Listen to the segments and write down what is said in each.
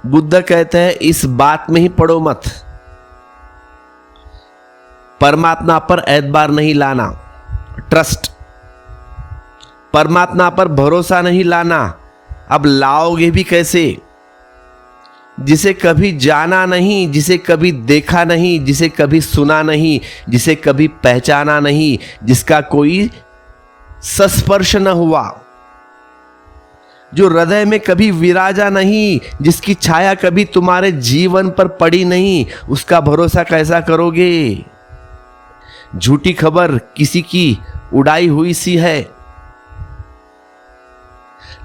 बुद्ध कहते हैं इस बात में ही पड़ो मत, परमात्मा पर एतबार नहीं लाना, ट्रस्ट, परमात्मा पर भरोसा नहीं लाना। अब लाओगे भी कैसे? जिसे कभी जाना नहीं, जिसे कभी देखा नहीं, जिसे कभी सुना नहीं, जिसे कभी पहचाना नहीं, जिसका कोई संस्पर्श न हुआ, जो हृदय में कभी विराजा नहीं, जिसकी छाया कभी तुम्हारे जीवन पर पड़ी नहीं, उसका भरोसा कैसा करोगे? झूठी खबर किसी की उड़ाई हुई सी है।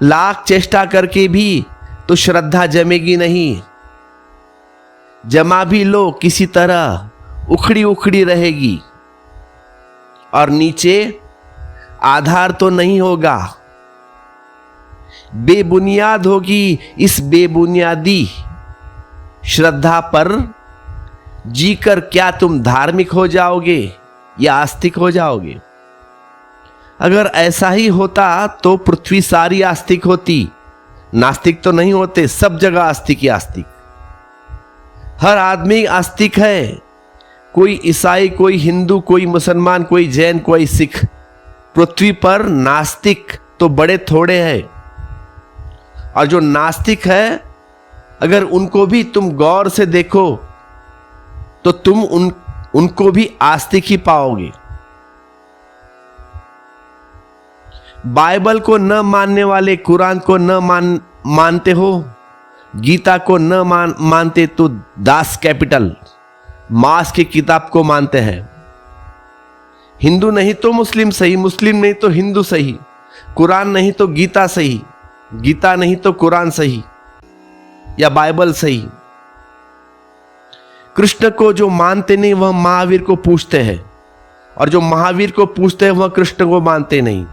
लाख चेष्टा करके भी तो श्रद्धा जमेगी नहीं, जमा भी लो किसी तरह उखड़ी उखड़ी रहेगी और नीचे आधार तो नहीं होगा, बेबुनियाद होगी। इस बेबुनियादी श्रद्धा पर जीकर क्या तुम धार्मिक हो जाओगे या आस्तिक हो जाओगे? अगर ऐसा ही होता तो पृथ्वी सारी आस्तिक होती, नास्तिक तो नहीं होते। सब जगह आस्तिक ही आस्तिक, हर आदमी आस्तिक है। कोई ईसाई, कोई हिंदू, कोई मुसलमान, कोई जैन, कोई सिख। पृथ्वी पर नास्तिक तो बड़े थोड़े हैं। और जो नास्तिक है, अगर उनको भी तुम गौर से देखो तो तुम उनको भी आस्तिक ही पाओगे। बाइबल को न मानने वाले कुरान को न मानते हो, गीता को न मानते तो दास कैपिटल मास की किताब को मानते हैं। हिंदू नहीं तो मुस्लिम सही, मुस्लिम नहीं तो हिंदू सही, कुरान नहीं तो गीता सही, गीता नहीं तो कुरान सही या बाइबल सही। कृष्ण को जो मानते नहीं वह महावीर को पूछते हैं, और जो महावीर को पूछते हैं वह कृष्ण को मानते नहीं।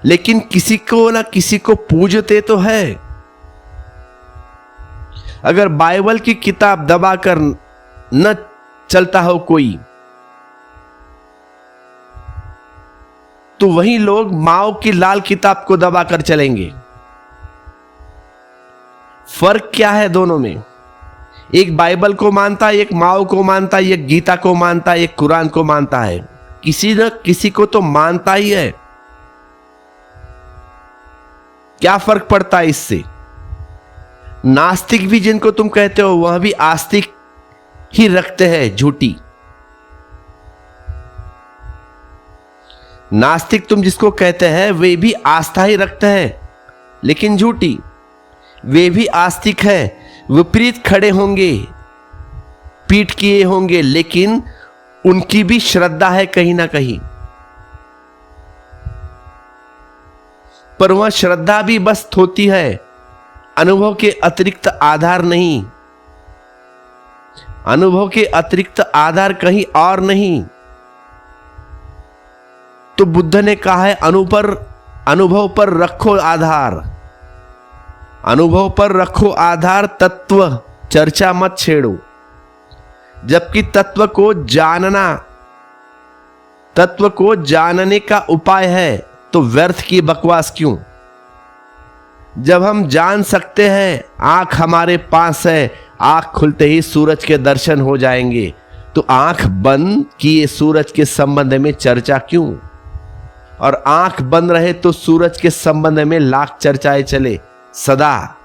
लेकिन किसी को ना किसी को पूजते तो है। अगर बाइबल की किताब दबाकर न चलता हो कोई, तो वही लोग माओ की लाल किताब को दबाकर चलेंगे। फर्क क्या है दोनों में? एक बाइबल को मानता है, एक माओ को मानता है, एक गीता को मानता है, एक कुरान को मानता है। किसी न किसी को तो मानता ही है। क्या फर्क पड़ता है इससे? नास्तिक भी जिनको तुम कहते हो वह भी आस्तिक ही रखते हैं, झूठी। नास्तिक तुम जिसको कहते हैं वे भी आस्था ही रखते हैं, लेकिन झूठी। वे भी आस्तिक है, विपरीत खड़े होंगे, पीठ किए होंगे, लेकिन उनकी भी श्रद्धा है कहीं ना कहीं। पर वह श्रद्धा भी बस होती है, अनुभव के अतिरिक्त आधार नहीं। अनुभव के अतिरिक्त आधार कहीं और नहीं। तो बुद्ध ने कहा है अनुभव पर रखो आधार, अनुभव पर रखो आधार, तत्व चर्चा मत छेड़ो। जबकि तत्व को जानने का उपाय है, तो व्यर्थ की बकवास क्यों? जब हम जान सकते हैं, आंख हमारे पास है, आंख खुलते ही सूरज के दर्शन हो जाएंगे, तो आंख बंद किए सूरज के संबंध में चर्चा क्यों? और आंख बंद रहे तो सूरज के संबंध में लाख चर्चाएं चले सदा।